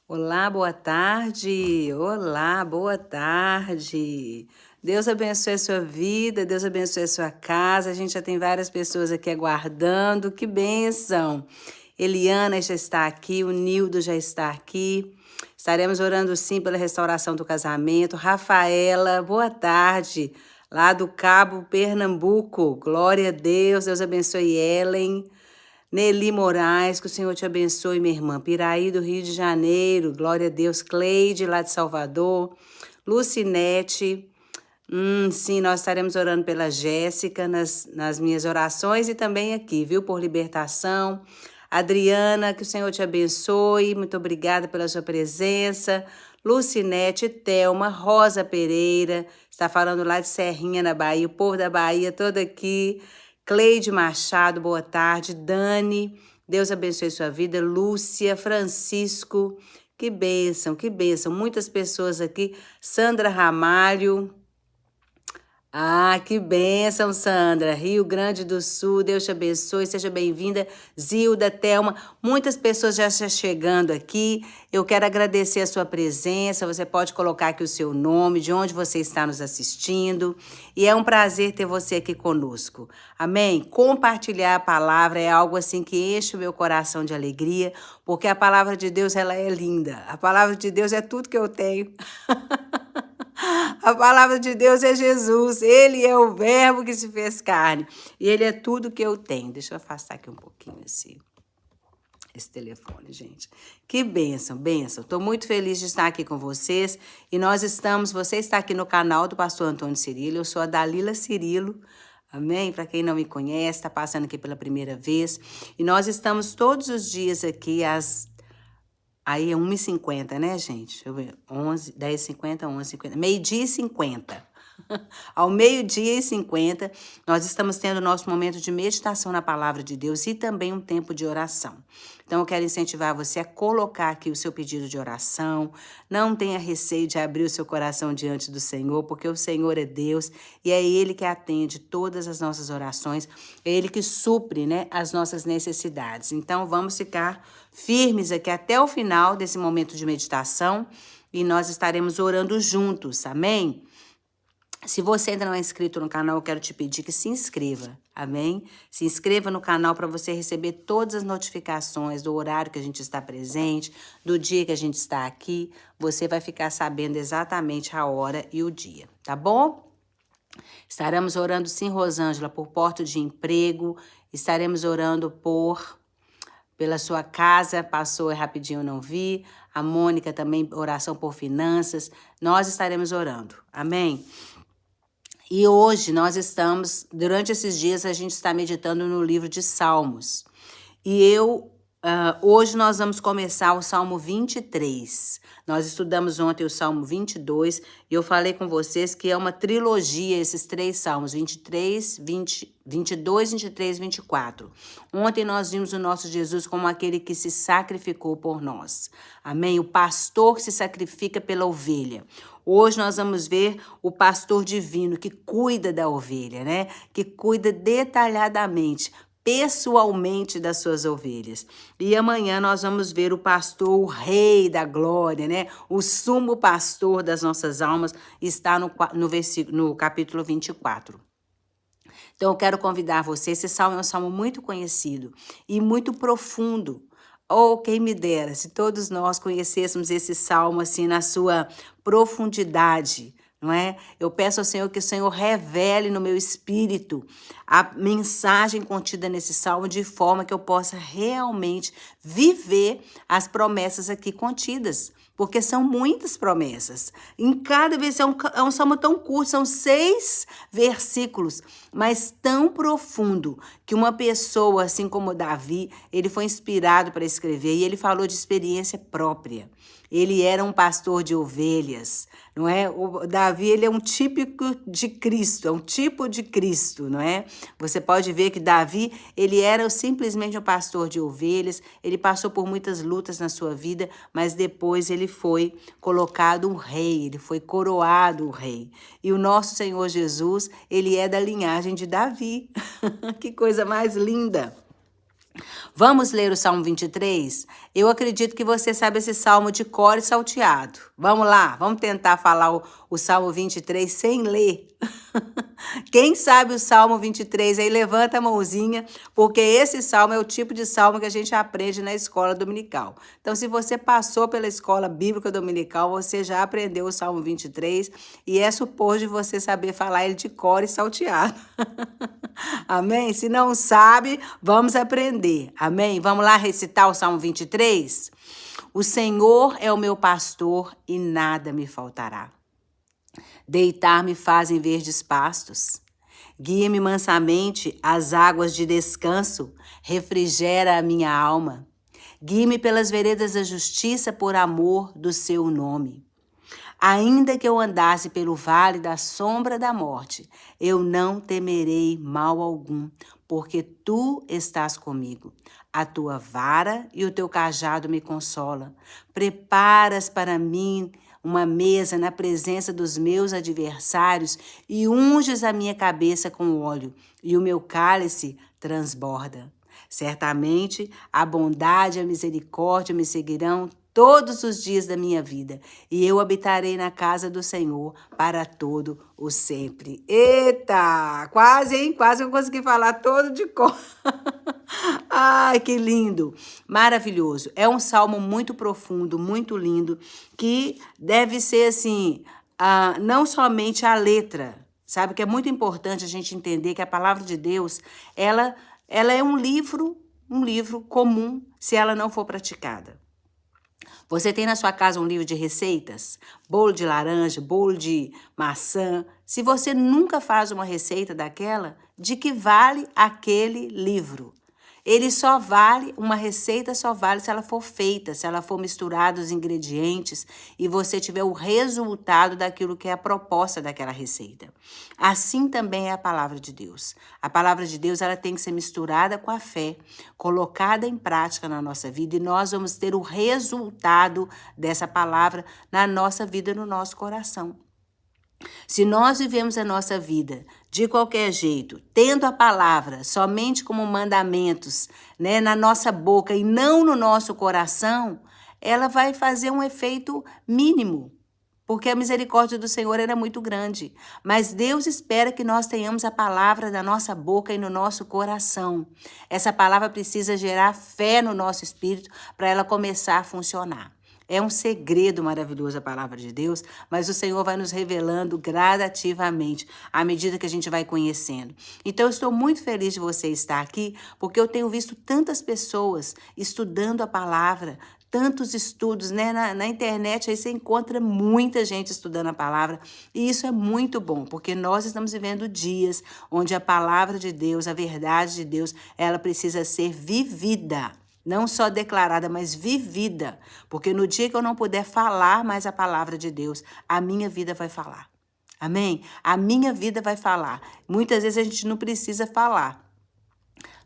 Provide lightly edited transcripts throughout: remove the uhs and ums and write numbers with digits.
Olá, boa tarde. Olá, boa tarde. Deus abençoe a sua vida, Deus abençoe a sua casa. A gente já tem várias pessoas aqui aguardando. Que bênção! Eliana já está aqui, o Nildo já está aqui. Estaremos orando sim pela restauração do casamento. Rafaela, boa tarde. Lá do Cabo, Pernambuco. Glória a Deus, Deus abençoe Ellen. Nelly Moraes, que o Senhor te abençoe, minha irmã. Piraí do Rio de Janeiro, glória a Deus. Cleide, lá de Salvador. Lucinete, sim, nós estaremos orando pela Jéssica nas minhas orações e também aqui, viu, por libertação. Adriana, que o Senhor te abençoe, muito obrigada pela sua presença. Lucinete, Thelma, Rosa Pereira, está falando lá de Serrinha, na Bahia, o povo da Bahia todo aqui. Cleide Machado, boa tarde. Dani, Deus abençoe sua vida. Lúcia, Francisco, que bênção, que bênção. Muitas pessoas aqui. Sandra Ramalho. Ah, que bênção, Sandra. Rio Grande do Sul, Deus te abençoe, seja bem-vinda. Zilda, Thelma, muitas pessoas já estão chegando aqui. Eu quero agradecer a sua presença. Você pode colocar aqui o seu nome, de onde você está nos assistindo. E é um prazer ter você aqui conosco. Amém? Compartilhar a palavra é algo assim que enche o meu coração de alegria, porque a palavra de Deus, ela é linda. A palavra de Deus é tudo que eu tenho. A palavra de Deus é Jesus, Ele é o verbo que se fez carne, e Ele é tudo que eu tenho. Deixa eu afastar aqui um pouquinho esse telefone, gente. Que bênção, bênção. Estou muito feliz de estar aqui com vocês, e você está aqui no canal do pastor Antônio Cirilo, eu sou a Dalila Cirilo, amém? Para quem não me conhece, está passando aqui pela primeira vez, e nós estamos todos os dias aqui Aí é 1h50, né, gente? Deixa eu ver. 10h50, 11h50. Meio-dia e 50. Ao meio-dia e 50, nós estamos tendo o nosso momento de meditação na palavra de Deus e também um tempo de oração. Então, eu quero incentivar você a colocar aqui o seu pedido de oração. Não tenha receio de abrir o seu coração diante do Senhor, porque o Senhor é Deus e é Ele que atende todas as nossas orações. É Ele que supre, né, as nossas necessidades. Então, vamos ficar firmes aqui até o final desse momento de meditação e nós estaremos orando juntos, amém? Se você ainda não é inscrito no canal, eu quero te pedir que se inscreva, amém? Se inscreva no canal para você receber todas as notificações do horário que a gente está presente, do dia que a gente está aqui. Você vai ficar sabendo exatamente a hora e o dia, tá bom? Estaremos orando, sim, Rosângela, por porta de emprego. Estaremos orando pela sua casa, passou rapidinho, eu não vi. A Mônica também, oração por finanças. Nós estaremos orando, amém? E hoje durante esses dias, a gente está meditando no livro de Salmos. E hoje nós vamos começar o Salmo 23. Nós estudamos ontem o Salmo 22 e eu falei com vocês que é uma trilogia esses três salmos, 22, 23, 24. Ontem nós vimos o nosso Jesus como aquele que se sacrificou por nós. Amém? O pastor que se sacrifica pela ovelha. Hoje nós vamos ver o pastor divino que cuida da ovelha, né? Que cuida detalhadamente, pessoalmente das suas ovelhas. E amanhã nós vamos ver o pastor, o rei da glória, né? O sumo pastor das nossas almas está no capítulo 24. Então eu quero convidar você, esse salmo é um salmo muito conhecido e muito profundo. Oh, quem me dera, se todos nós conhecêssemos esse salmo assim na sua profundidade, não é? Eu peço ao Senhor que o Senhor revele no meu espírito a mensagem contida nesse salmo de forma que eu possa realmente viver as promessas aqui contidas. Porque são muitas promessas. Em cada vez é um salmo tão curto, são 6 versículos, mas tão profundo que uma pessoa, assim como Davi, ele foi inspirado para escrever e ele falou de experiência própria. Ele era um pastor de ovelhas, não é? O Davi, ele é um típico de Cristo, é um tipo de Cristo, não é? Você pode ver que Davi, ele era simplesmente um pastor de ovelhas, ele passou por muitas lutas na sua vida, mas depois ele foi colocado um rei, ele foi coroado o rei. E o nosso Senhor Jesus, ele é da linhagem de Davi. Que coisa mais linda! Vamos ler o Salmo 23? Eu acredito que você sabe esse salmo de cor e salteado. Vamos lá, vamos tentar falar o Salmo 23 sem ler. Quem sabe o Salmo 23 aí, levanta a mãozinha, porque esse salmo é o tipo de salmo que a gente aprende na escola dominical. Então, se você passou pela escola bíblica dominical, você já aprendeu o Salmo 23 e é suposto de você saber falar ele de cor e salteado. Amém? Se não sabe, vamos aprender. Amém? Vamos lá recitar o Salmo 23? O Senhor é o meu pastor e nada me faltará. Deitar-me faz em verdes pastos. Guia-me mansamente às águas de descanso, refrigera a minha alma. Guie-me pelas veredas da justiça por amor do seu nome. Ainda que eu andasse pelo vale da sombra da morte, eu não temerei mal algum, porque tu estás comigo. A tua vara e o teu cajado me consolam. Preparas para mim uma mesa na presença dos meus adversários e unges a minha cabeça com óleo, e o meu cálice transborda. Certamente a bondade e a misericórdia me seguirão todos os dias da minha vida, e eu habitarei na casa do Senhor para todo o sempre. Eita! Quase, hein? Quase eu consegui falar todo de cor. Ai, que lindo! Maravilhoso. É um salmo muito profundo, muito lindo, que deve ser assim, não somente a letra, sabe? Que é muito importante a gente entender que a palavra de Deus, ela é um livro comum se ela não for praticada. Você tem na sua casa um livro de receitas? Bolo de laranja, bolo de maçã. Se você nunca faz uma receita daquela, de que vale aquele livro? Ele só vale, uma receita só vale se ela for feita, se ela for misturada os ingredientes e você tiver o resultado daquilo que é a proposta daquela receita. Assim também é a palavra de Deus. A palavra de Deus, ela tem que ser misturada com a fé, colocada em prática na nossa vida, e nós vamos ter o resultado dessa palavra na nossa vida, no nosso coração. Se nós vivemos a nossa vida de qualquer jeito, tendo a palavra somente como mandamentos, né, na nossa boca e não no nosso coração, ela vai fazer um efeito mínimo, porque a misericórdia do Senhor era muito grande. Mas Deus espera que nós tenhamos a palavra na nossa boca e no nosso coração. Essa palavra precisa gerar fé no nosso espírito para ela começar a funcionar. É um segredo maravilhoso a palavra de Deus, mas o Senhor vai nos revelando gradativamente, à medida que a gente vai conhecendo. Então, eu estou muito feliz de você estar aqui, porque eu tenho visto tantas pessoas estudando a palavra, tantos estudos, né? Na internet aí você encontra muita gente estudando a palavra, e isso é muito bom, porque nós estamos vivendo dias onde a palavra de Deus, a verdade de Deus, ela precisa ser vivida. Não só declarada, mas vivida. Porque no dia que eu não puder falar mais a palavra de Deus, a minha vida vai falar. Amém? A minha vida vai falar. Muitas vezes a gente não precisa falar.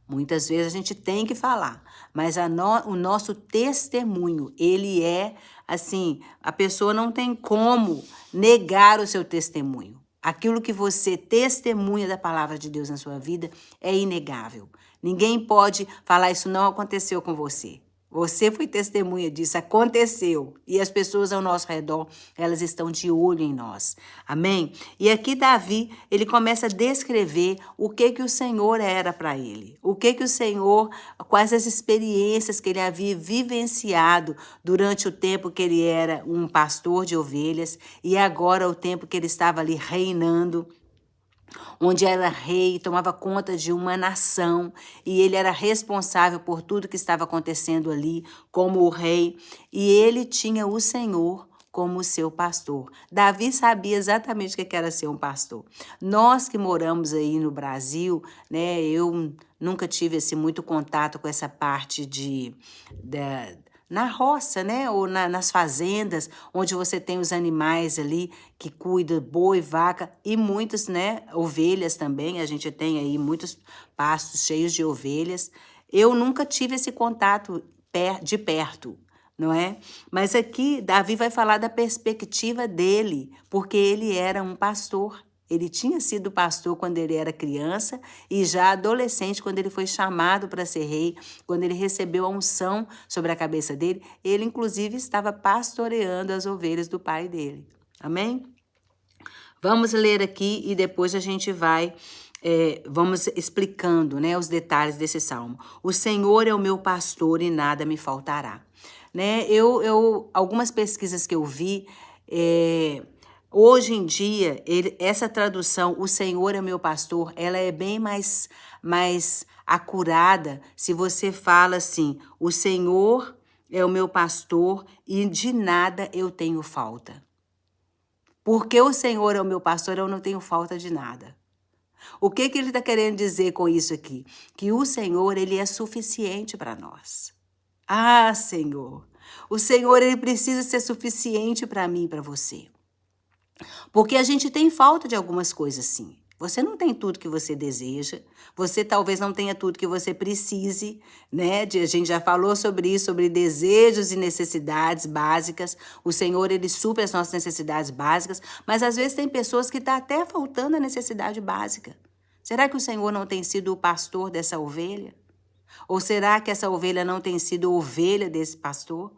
Muitas vezes a gente tem que falar. Mas o nosso testemunho, ele é assim, a pessoa não tem como negar o seu testemunho. Aquilo que você testemunha da palavra de Deus na sua vida é inegável. Ninguém pode falar isso não aconteceu com você. Você foi testemunha disso, aconteceu. E as pessoas ao nosso redor, elas estão de olho em nós. Amém? E aqui Davi, ele começa a descrever o que o Senhor era para ele. O que o Senhor, quais as experiências que ele havia vivenciado durante o tempo que ele era um pastor de ovelhas e agora o tempo que ele estava ali reinando, onde era rei, tomava conta de uma nação, e ele era responsável por tudo que estava acontecendo ali como o rei, e ele tinha o Senhor como seu pastor. Davi sabia exatamente o que era ser um pastor. Nós que moramos aí no Brasil, né, eu nunca tive assim, muito contato com essa parte na roça, né? Ou nas fazendas, onde você tem os animais ali que cuidam, boi, vaca e muitas, né? Ovelhas também. A gente tem aí muitos pastos cheios de ovelhas. Eu nunca tive esse contato de perto, não é? Mas aqui Davi vai falar da perspectiva dele, porque ele era um pastor. Ele tinha sido pastor quando ele era criança e já adolescente, quando ele foi chamado para ser rei, quando ele recebeu a unção sobre a cabeça dele, ele inclusive estava pastoreando as ovelhas do pai dele. Amém? Vamos ler aqui e depois a gente vai, vamos explicando, né, os detalhes desse salmo. O Senhor é o meu pastor e nada me faltará. Né? Algumas pesquisas que eu vi, hoje em dia, essa tradução, o Senhor é meu pastor, ela é bem mais acurada se você fala assim, o Senhor é o meu pastor e de nada eu tenho falta. Porque o Senhor é o meu pastor, eu não tenho falta de nada. O que ele está querendo dizer com isso aqui? Que o Senhor, ele é suficiente para nós. Ah, Senhor, o Senhor, ele precisa ser suficiente para mim e para você. Porque a gente tem falta de algumas coisas, sim. Você não tem tudo que você deseja, você talvez não tenha tudo que você precise, né? A gente já falou sobre isso, sobre desejos e necessidades básicas. O Senhor, ele supre as nossas necessidades básicas, mas às vezes tem pessoas que está até faltando a necessidade básica. Será que o Senhor não tem sido o pastor dessa ovelha? Ou será que essa ovelha não tem sido ovelha desse pastor?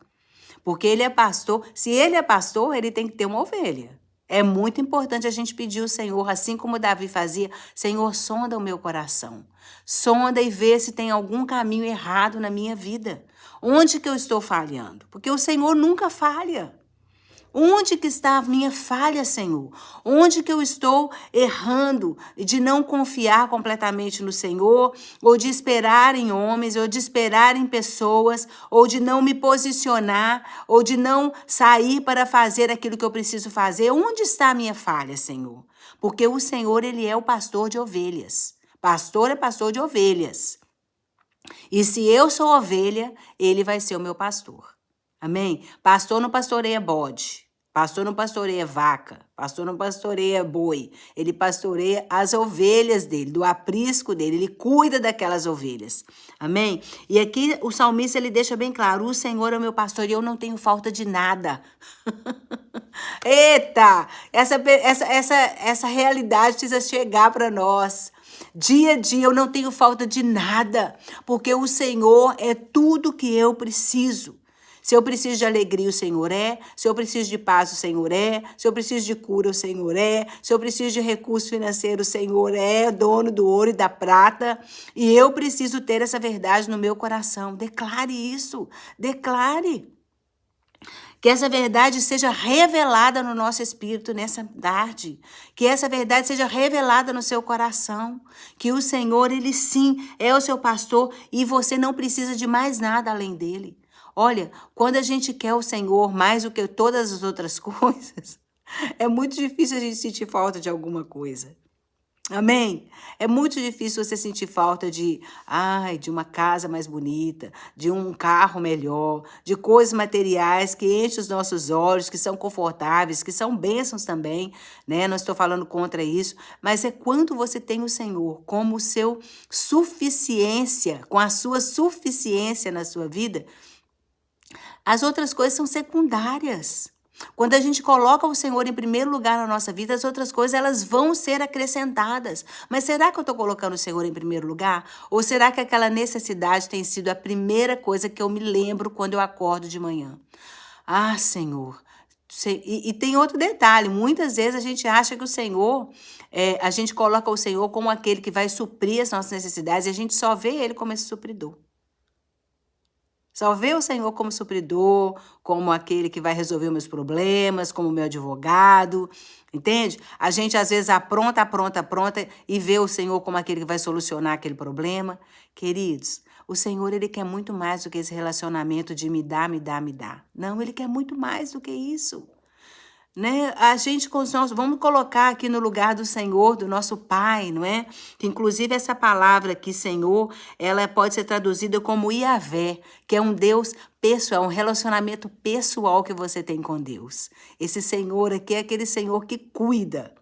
Porque ele é pastor, se ele é pastor, ele tem que ter uma ovelha. É muito importante a gente pedir ao Senhor, assim como Davi fazia, Senhor, sonda o meu coração. Sonda e vê se tem algum caminho errado na minha vida. Onde que eu estou falhando? Porque o Senhor nunca falha. Onde que está a minha falha, Senhor? Onde que eu estou errando de não confiar completamente no Senhor, ou de esperar em homens, ou de esperar em pessoas, ou de não me posicionar, ou de não sair para fazer aquilo que eu preciso fazer? Onde está a minha falha, Senhor? Porque o Senhor, ele é o pastor de ovelhas. Pastor é pastor de ovelhas. E se eu sou ovelha, ele vai ser o meu pastor. Amém? Pastor não pastoreia bode, pastor não pastoreia vaca, pastor não pastoreia boi. Ele pastoreia as ovelhas dele, do aprisco dele, ele cuida daquelas ovelhas. Amém? E aqui o salmista, ele deixa bem claro, o Senhor é o meu pastor e eu não tenho falta de nada. Eita! Essa realidade precisa chegar para nós. Dia a dia eu não tenho falta de nada, porque o Senhor é tudo que eu preciso. Se eu preciso de alegria, o Senhor é. Se eu preciso de paz, o Senhor é. Se eu preciso de cura, o Senhor é. Se eu preciso de recurso financeiro, o Senhor é dono do ouro e da prata. E eu preciso ter essa verdade no meu coração. Declare isso. Declare. Que essa verdade seja revelada no nosso espírito nessa tarde. Que essa verdade seja revelada no seu coração. Que o Senhor, ele sim, é o seu pastor e você não precisa de mais nada além dele. Olha, quando a gente quer o Senhor mais do que todas as outras coisas, é muito difícil a gente sentir falta de alguma coisa. Amém? É muito difícil você sentir falta de uma casa mais bonita, de um carro melhor, de coisas materiais que enchem os nossos olhos, que são confortáveis, que são bênçãos também, né? Não estou falando contra isso, mas é quando você tem o Senhor como seu suficiência, com a sua suficiência na sua vida, as outras coisas são secundárias. Quando a gente coloca o Senhor em primeiro lugar na nossa vida, as outras coisas elas vão ser acrescentadas. Mas será que eu estou colocando o Senhor em primeiro lugar? Ou será que aquela necessidade tem sido a primeira coisa que eu me lembro quando eu acordo de manhã? Ah, Senhor. E tem outro detalhe, muitas vezes a gente acha que o Senhor, a gente coloca o Senhor como aquele que vai suprir as nossas necessidades e a gente só vê Ele como esse supridor. Só vê o Senhor como supridor, como aquele que vai resolver meus problemas, como meu advogado, entende? A gente às vezes apronta e vê o Senhor como aquele que vai solucionar aquele problema. Queridos, o Senhor, ele quer muito mais do que esse relacionamento de me dá, me dá, me dá. Não, ele quer muito mais do que isso. Né? A gente, vamos colocar aqui no lugar do Senhor, do nosso Pai, não é? Que inclusive essa palavra aqui, Senhor, ela pode ser traduzida como Iavé, que é um Deus pessoal, um relacionamento pessoal que você tem com Deus. Esse Senhor aqui é aquele Senhor que cuida.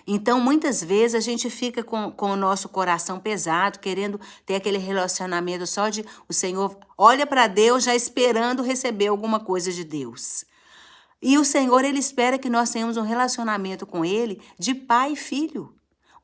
Então, muitas vezes, a gente fica com o nosso coração pesado, querendo ter aquele relacionamento só de o Senhor olha para Deus já esperando receber alguma coisa de Deus. E o Senhor, Ele espera que nós tenhamos um relacionamento com Ele de pai e filho.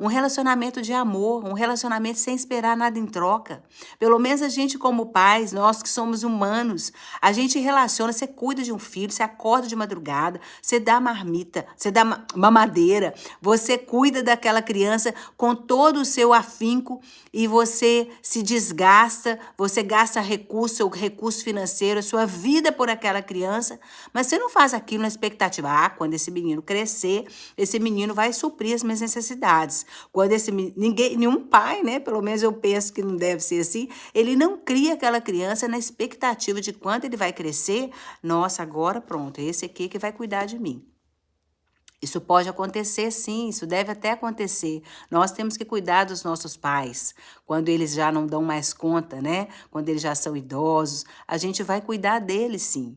Um relacionamento de amor, um relacionamento sem esperar nada em troca. Pelo menos a gente como pais, nós que somos humanos, a gente relaciona, você cuida de um filho, você acorda de madrugada, você dá marmita, você dá mamadeira, você cuida daquela criança com todo o seu afinco e você se desgasta, você gasta recurso, seu recurso financeiro, a sua vida por aquela criança, mas você não faz aquilo na expectativa, quando esse menino crescer, esse menino vai suprir as minhas necessidades. Quando nenhum pai, né, pelo menos eu penso que não deve ser assim, ele não cria aquela criança na expectativa de quando ele vai crescer, nossa, agora pronto, esse aqui que vai cuidar de mim. Isso pode acontecer sim, isso deve até acontecer. Nós temos que cuidar dos nossos pais, quando eles já não dão mais conta, né? Quando eles já são idosos, a gente vai cuidar deles sim.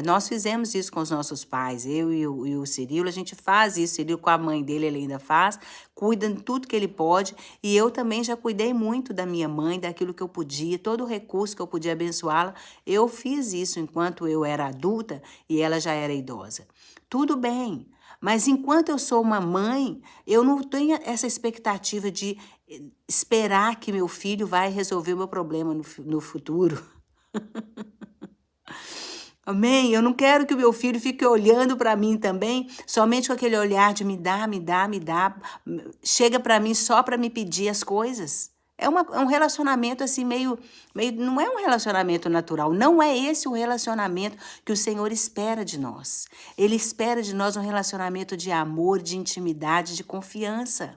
Nós fizemos isso com os nossos pais, eu e o Cirilo, a gente faz isso, Cirilo com a mãe dele, ele ainda faz, cuida de tudo que ele pode, e eu também já cuidei muito da minha mãe, daquilo que eu podia, todo o recurso que eu podia abençoá-la, eu fiz isso enquanto eu era adulta e ela já era idosa. Tudo bem, mas enquanto eu sou uma mãe, eu não tenho essa expectativa de esperar que meu filho vai resolver o meu problema no futuro. Amém? Eu não quero que o meu filho fique olhando para mim também, somente com aquele olhar de me dá, me dá, me dá, chega para mim só para me pedir as coisas. É um relacionamento assim não é um relacionamento natural, não é esse o relacionamento que o Senhor espera de nós. Ele espera de nós um relacionamento de amor, de intimidade, de confiança.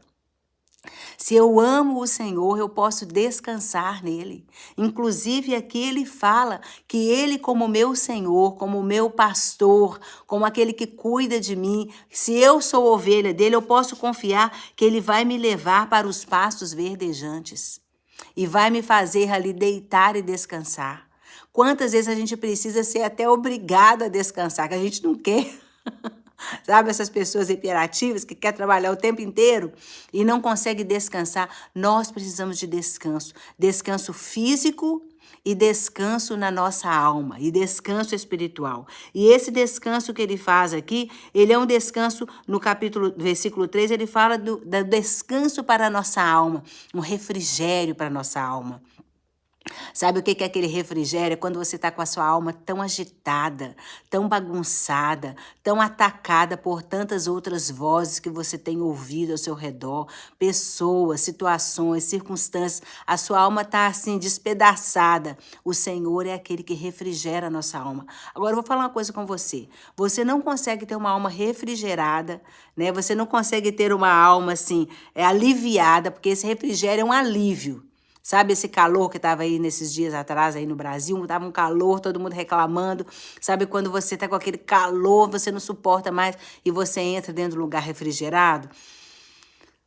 Se eu amo o Senhor, eu posso descansar nele. Inclusive aqui ele fala que ele como meu Senhor, como meu pastor, como aquele que cuida de mim, se eu sou ovelha dele, eu posso confiar que ele vai me levar para os pastos verdejantes e vai me fazer ali deitar e descansar. Quantas vezes a gente precisa ser até obrigado a descansar, que a gente não quer. Sabe, essas pessoas hiperativas que querem trabalhar o tempo inteiro e não conseguem descansar. Nós precisamos de descanso. Descanso físico e descanso na nossa alma. E descanso espiritual. E esse descanso que ele faz aqui, ele é um descanso, no versículo 3, ele fala do descanso para a nossa alma. Um refrigério para a nossa alma. Sabe o que é aquele refrigério? É quando você está com a sua alma tão agitada, tão bagunçada, tão atacada por tantas outras vozes que você tem ouvido ao seu redor, pessoas, situações, circunstâncias. A sua alma está assim despedaçada. O Senhor é aquele que refrigera a nossa alma. Agora eu vou falar uma coisa com você. Você não consegue ter uma alma refrigerada, né? Você não consegue ter uma alma assim aliviada, porque esse refrigério é um alívio. Sabe esse calor que estava aí nesses dias atrás aí no Brasil? Estava um calor, todo mundo reclamando. Sabe quando você está com aquele calor, você não suporta mais e você entra dentro do lugar refrigerado?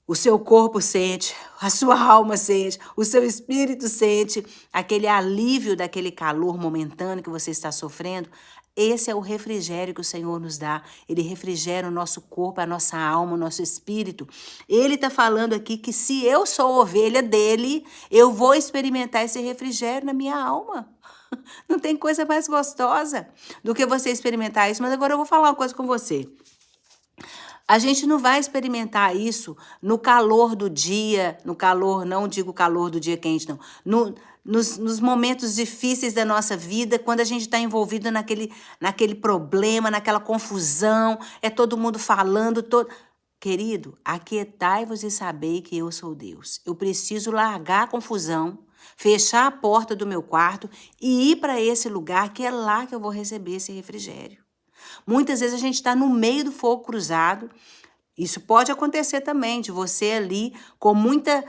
O seu corpo sente, a sua alma sente, o seu espírito sente aquele alívio daquele calor momentâneo que você está sofrendo. Esse é o refrigério que o Senhor nos dá. Ele refrigera o nosso corpo, a nossa alma, o nosso espírito. Ele está falando aqui que se eu sou ovelha dele, eu vou experimentar esse refrigério na minha alma. Não tem coisa mais gostosa do que você experimentar isso. Mas agora eu vou falar uma coisa com você. A gente não vai experimentar isso no calor do dia, no calor, não digo calor do dia quente, não. Nos momentos difíceis da nossa vida, quando a gente está envolvido naquele problema, naquela confusão, é todo mundo falando, Querido, aquietai-vos e sabei que eu sou Deus. Eu preciso largar a confusão, fechar a porta do meu quarto e ir para esse lugar que é lá que eu vou receber esse refrigério. Muitas vezes a gente está no meio do fogo cruzado. Isso pode acontecer também, de você ali, com muita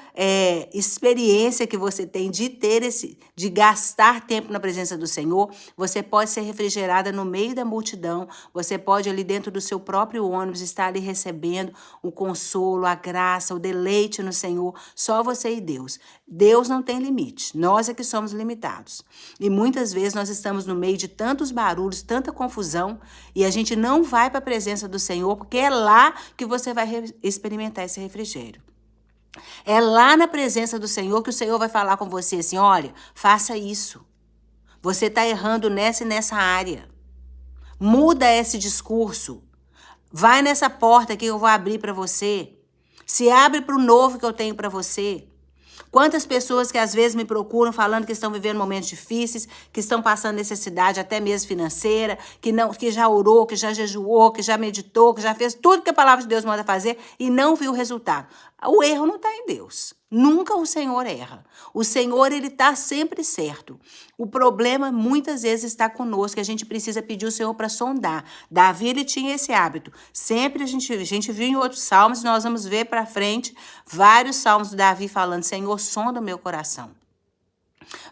experiência que você tem de gastar tempo na presença do Senhor, você pode ser refrigerada no meio da multidão, você pode ali dentro do seu próprio ônibus estar ali recebendo o consolo, a graça, o deleite no Senhor, só você e Deus. Deus não tem limite, nós é que somos limitados. E muitas vezes nós estamos no meio de tantos barulhos, tanta confusão, e a gente não vai para a presença do Senhor, porque é lá que você vai experimentar esse refrigério. É lá na presença do Senhor que o Senhor vai falar com você assim, olha, faça isso. Você está errando nessa e nessa área. Muda esse discurso. Vai nessa porta que eu vou abrir para você. Se abre para o novo que eu tenho para você. Quantas pessoas que às vezes me procuram falando que estão vivendo momentos difíceis, que estão passando necessidade até mesmo financeira, que já orou, que já jejuou, que já meditou, que já fez tudo que a palavra de Deus manda fazer e não viu o resultado. O erro não está em Deus. Nunca o Senhor erra. O Senhor, ele está sempre certo. O problema muitas vezes está conosco, a gente precisa pedir o Senhor para sondar. Davi, ele tinha esse hábito. Sempre a gente viu em outros salmos, nós vamos ver para frente vários salmos do Davi falando, Senhor, sonda o meu coração.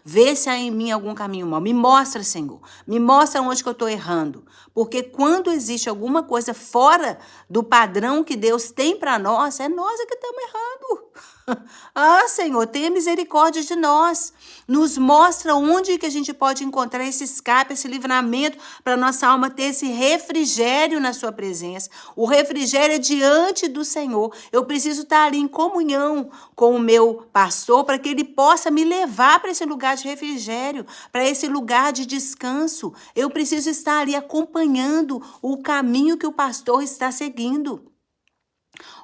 Vê se há em mim algum caminho mau. Me mostra, Senhor. Me mostra onde que eu estou errando. Porque quando existe alguma coisa fora do padrão que Deus tem para nós, é nós que estamos errando. Ah, Senhor, tenha misericórdia de nós. Nos mostra onde que a gente pode encontrar esse escape, esse livramento, para nossa alma ter esse refrigério na sua presença. O refrigério é diante do Senhor. Eu preciso estar ali em comunhão com o meu pastor para que ele possa me levar para esse lugar de refrigério, para esse lugar de descanso. Eu preciso estar ali acompanhando o caminho que o pastor está seguindo.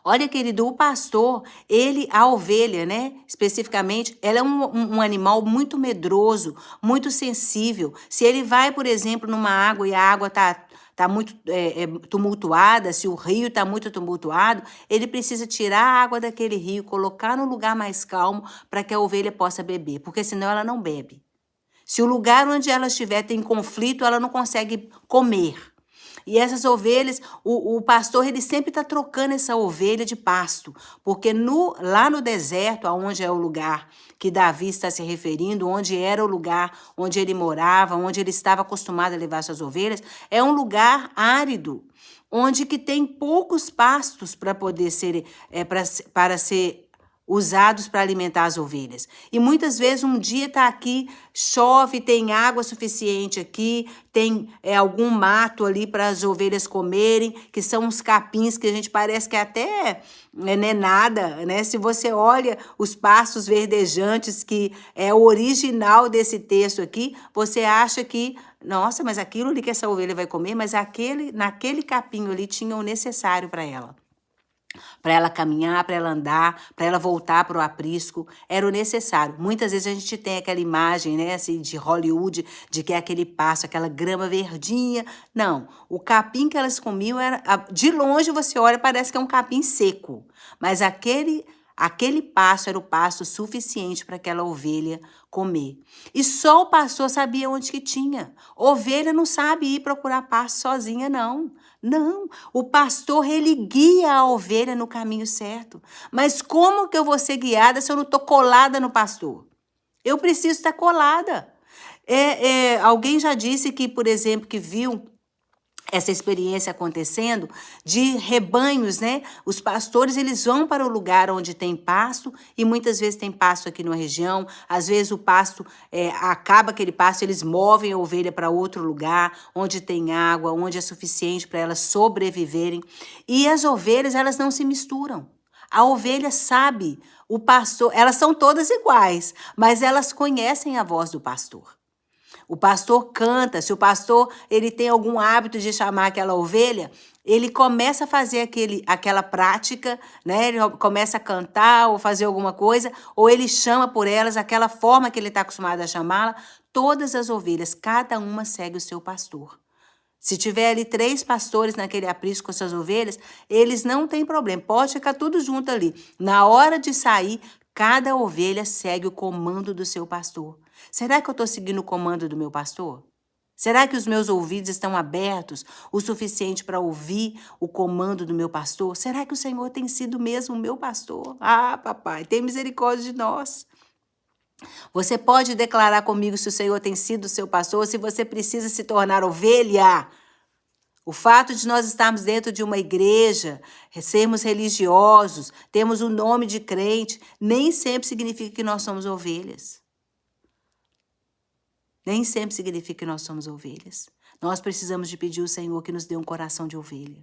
Olha, querido, o pastor, a ovelha, né, especificamente, ela é um animal muito medroso, muito sensível. Se ele vai, por exemplo, numa água e a água está muito tumultuada, se o rio está muito tumultuado, ele precisa tirar a água daquele rio, colocar num lugar mais calmo para que a ovelha possa beber, porque senão ela não bebe. Se o lugar onde ela estiver tem conflito, ela não consegue comer. E essas ovelhas, o pastor, ele sempre está trocando essa ovelha de pasto, porque lá no deserto, onde é o lugar que Davi está se referindo, onde era o lugar onde ele morava, onde ele estava acostumado a levar suas ovelhas, é um lugar árido, onde que tem poucos pastos para poder ser, para ser usados para alimentar as ovelhas. E muitas vezes um dia está aqui, chove, tem água suficiente aqui, tem algum mato ali para as ovelhas comerem, que são uns capins que a gente parece que até não é nada, né? Se você olha os pastos verdejantes, que é o original desse texto aqui, você acha que, nossa, mas aquilo ali que essa ovelha vai comer, mas naquele capinho ali tinha o necessário para ela. Para ela caminhar, para ela andar, para ela voltar para o aprisco, era o necessário. Muitas vezes a gente tem aquela imagem, né, assim, de Hollywood, de que é aquele pasto, aquela grama verdinha. Não, o capim que elas comiam era, de longe você olha, parece que é um capim seco, mas aquele pasto era o pasto suficiente para aquela ovelha comer. E só o pastor sabia onde que tinha. Ovelha não sabe ir procurar pasto sozinha, não. Não, o pastor, ele guia a ovelha no caminho certo. Mas como que eu vou ser guiada se eu não estou colada no pastor? Eu preciso estar colada. Alguém já disse que, por exemplo, que viu essa experiência acontecendo de rebanhos, né? Os pastores, eles vão para o lugar onde tem pasto, e muitas vezes tem pasto aqui na região, às vezes o pasto, acaba aquele pasto, eles movem a ovelha para outro lugar, onde tem água, onde é suficiente para elas sobreviverem, e as ovelhas, elas não se misturam. A ovelha sabe, o pastor, elas são todas iguais, mas elas conhecem a voz do pastor. O pastor canta, se o pastor ele tem algum hábito de chamar aquela ovelha, ele começa a fazer aquela prática, né? Ele começa a cantar ou fazer alguma coisa, ou ele chama por elas, aquela forma que ele está acostumado a chamá-la. Todas as ovelhas, cada uma segue o seu pastor. Se tiver ali 3 pastores naquele aprisco com suas ovelhas, eles não têm problema, pode ficar tudo junto ali. Na hora de sair, cada ovelha segue o comando do seu pastor. Será que eu estou seguindo o comando do meu pastor? Será que os meus ouvidos estão abertos o suficiente para ouvir o comando do meu pastor? Será que o Senhor tem sido mesmo o meu pastor? Ah, papai, tem misericórdia de nós. Você pode declarar comigo se o Senhor tem sido o seu pastor, se você precisa se tornar ovelha. O fato de nós estarmos dentro de uma igreja, sermos religiosos, temos o nome de crente, nem sempre significa que nós somos ovelhas. Nem sempre significa que nós somos ovelhas. Nós precisamos de pedir ao Senhor que nos dê um coração de ovelha.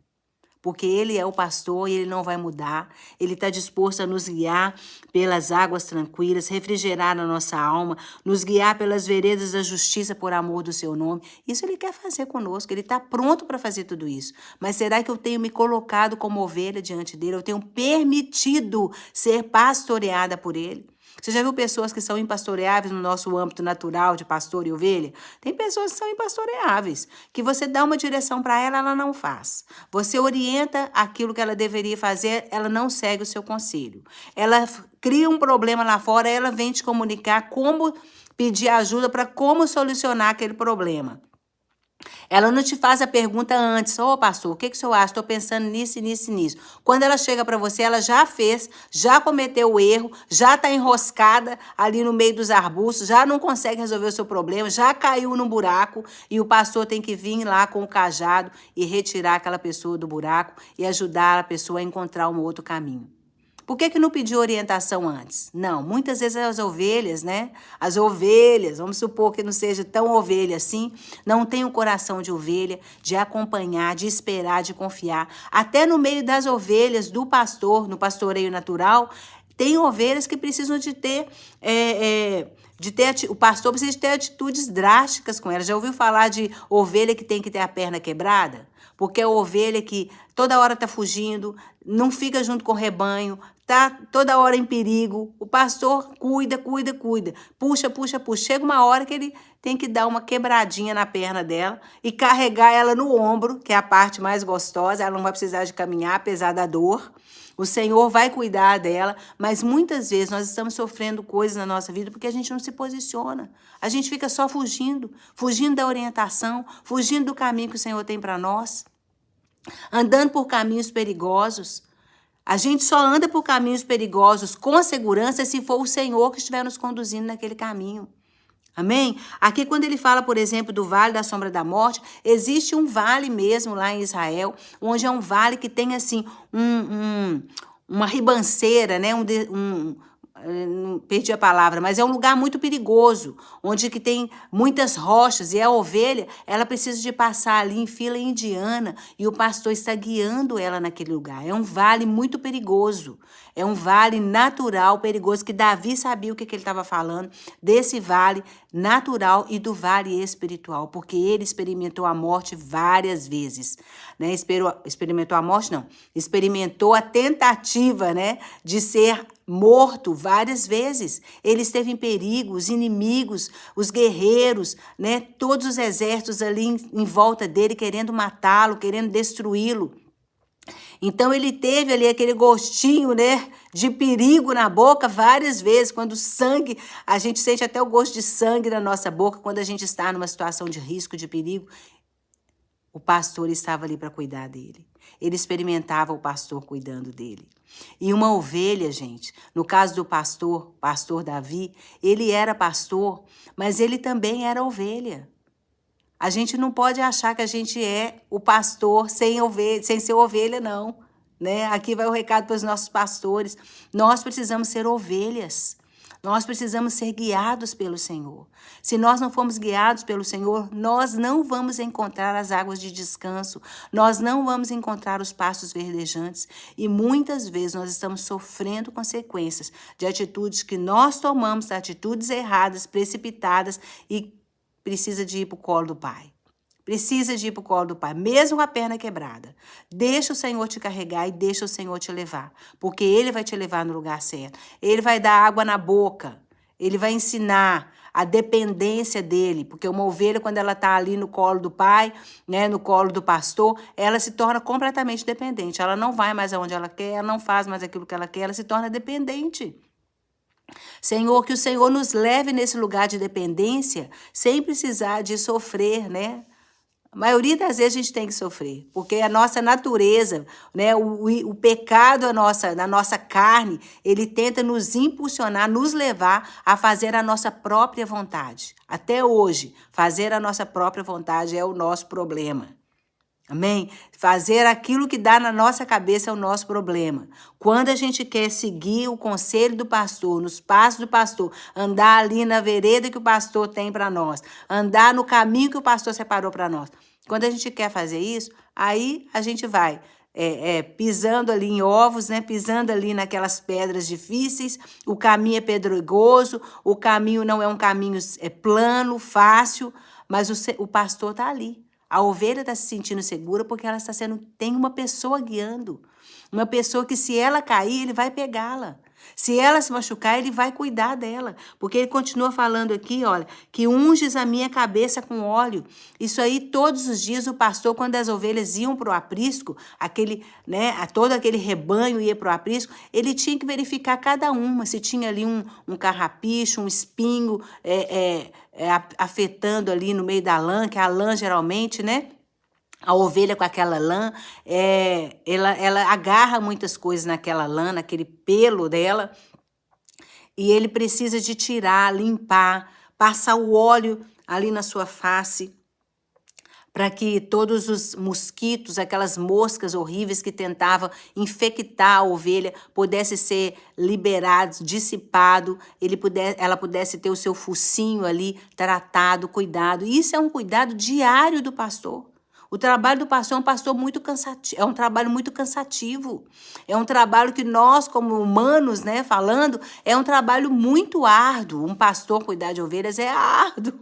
porque Ele é o pastor e Ele não vai mudar. Ele está disposto a nos guiar pelas águas tranquilas, refrigerar a nossa alma, nos guiar pelas veredas da justiça por amor do seu nome. Isso Ele quer fazer conosco, Ele está pronto para fazer tudo isso. Mas será que eu tenho me colocado como ovelha diante dEle? Eu tenho permitido ser pastoreada por Ele? Você já viu pessoas que são impastoreáveis no nosso âmbito natural de pastor e ovelha? Tem pessoas que são impastoreáveis, que você dá uma direção para ela, ela não faz. Você orienta aquilo que ela deveria fazer, ela não segue o seu conselho. Ela cria um problema lá fora, ela vem te comunicar como pedir ajuda para como solucionar aquele problema. Ela não te faz a pergunta antes, ô pastor, o que o senhor acha? Estou pensando nisso, nisso, nisso. Quando ela chega para você, ela já fez, já cometeu o erro, já está enroscada ali no meio dos arbustos, já não consegue resolver o seu problema, já caiu num buraco e o pastor tem que vir lá com o cajado e retirar aquela pessoa do buraco e ajudar a pessoa a encontrar um outro caminho. Por que não pediu orientação antes? Não, muitas vezes as ovelhas, né? As ovelhas, vamos supor que não seja tão ovelha assim, não tem o coração de ovelha, de acompanhar, de esperar, de confiar. Até no meio das ovelhas do pastor, no pastoreio natural, tem ovelhas que precisam de ter... o pastor precisa de ter atitudes drásticas com elas. Já ouviu falar de ovelha que tem que ter a perna quebrada? Porque é ovelha que toda hora está fugindo, não fica junto com o rebanho, está toda hora em perigo. O pastor cuida. Puxa. Chega uma hora que ele tem que dar uma quebradinha na perna dela e carregar ela no ombro, que é a parte mais gostosa. Ela não vai precisar de caminhar, apesar da dor. O Senhor vai cuidar dela, mas muitas vezes nós estamos sofrendo coisas na nossa vida porque a gente não se posiciona. A gente fica só fugindo da orientação, fugindo do caminho que o Senhor tem para nós, andando por caminhos perigosos. A gente só anda por caminhos perigosos com segurança se for o Senhor que estiver nos conduzindo naquele caminho. Amém? Aqui quando ele fala, por exemplo, do Vale da Sombra da Morte, existe um vale mesmo lá em Israel, onde é um vale que tem assim uma ribanceira, né? Perdi a palavra, mas é um lugar muito perigoso, onde que tem muitas rochas e a ovelha, ela precisa de passar ali em fila indiana e o pastor está guiando ela naquele lugar. É um vale muito perigoso, é um vale natural perigoso, que Davi sabia o que ele estava falando, desse vale natural e do vale espiritual, porque ele experimentou a morte várias vezes, né? Experimentou a morte, não, experimentou a tentativa, né, de ser morto várias vezes. Ele esteve em perigo, os inimigos, os guerreiros, né, todos os exércitos ali em volta dele, querendo matá-lo, querendo destruí-lo. Então ele teve ali aquele gostinho, né, de perigo na boca várias vezes. Quando o sangue, a gente sente até o gosto de sangue na nossa boca quando a gente está numa situação de risco, de perigo. O pastor estava ali para cuidar dele. Ele experimentava o pastor cuidando dele. E uma ovelha, gente, no caso do pastor Davi, ele era pastor, mas ele também era ovelha. A gente não pode achar que a gente é o pastor sem ser ovelha, não. Né? Aqui vai o recado para os nossos pastores. Nós precisamos ser ovelhas. Nós precisamos ser guiados pelo Senhor. Se nós não formos guiados pelo Senhor, nós não vamos encontrar as águas de descanso, nós não vamos encontrar os pastos verdejantes. E muitas vezes nós estamos sofrendo consequências de atitudes que nós tomamos, atitudes erradas, precipitadas, e precisa de ir para o colo do Pai. Precisa de ir para o colo do Pai, mesmo com a perna quebrada. Deixa o Senhor te carregar e deixa o Senhor te levar, porque Ele vai te levar no lugar certo. Ele vai dar água na boca, Ele vai ensinar a dependência dEle, porque uma ovelha, quando ela está ali no colo do Pai, né, no colo do pastor, ela se torna completamente dependente. Ela não vai mais aonde ela quer, ela não faz mais aquilo que ela quer, ela se torna dependente. Senhor, que o Senhor nos leve nesse lugar de dependência sem precisar de sofrer, né? A maioria das vezes a gente tem que sofrer, porque a nossa natureza, né, o pecado na nossa carne, ele tenta nos impulsionar, nos levar a fazer a nossa própria vontade. Até hoje, fazer a nossa própria vontade é o nosso problema. Amém? Fazer aquilo que dá na nossa cabeça é o nosso problema. Quando a gente quer seguir o conselho do pastor, nos passos do pastor, andar ali na vereda que o pastor tem para nós, andar no caminho que o pastor separou para nós. Quando a gente quer fazer isso, aí a gente vai pisando ali em ovos, né? Pisando ali naquelas pedras difíceis. O caminho é pedregoso, o caminho não é um caminho plano, fácil, mas o pastor está ali. A ovelha está se sentindo segura porque ela tem uma pessoa guiando. Uma pessoa que, se ela cair, ele vai pegá-la. Se ela se machucar, ele vai cuidar dela. Porque ele continua falando aqui, olha, que unges a minha cabeça com óleo. Isso aí, todos os dias, o pastor, quando as ovelhas iam para o aprisco, todo aquele rebanho ia para o aprisco, ele tinha que verificar cada uma, se tinha ali um carrapicho, um espinho afetando ali no meio da lã, que a lã geralmente, né? A ovelha com aquela lã, ela agarra muitas coisas naquela lã, naquele pelo dela, e ele precisa de tirar, limpar, passar o óleo ali na sua face, para que todos os mosquitos, aquelas moscas horríveis que tentavam infectar a ovelha, pudesse ser liberado, dissipado, ela pudesse ter o seu focinho ali tratado, cuidado. E isso é um cuidado diário do pastor. O trabalho do pastor é um trabalho muito cansativo. É um trabalho que nós, como humanos, né, falando, é um trabalho muito árduo. Um pastor cuidar de ovelhas é árduo.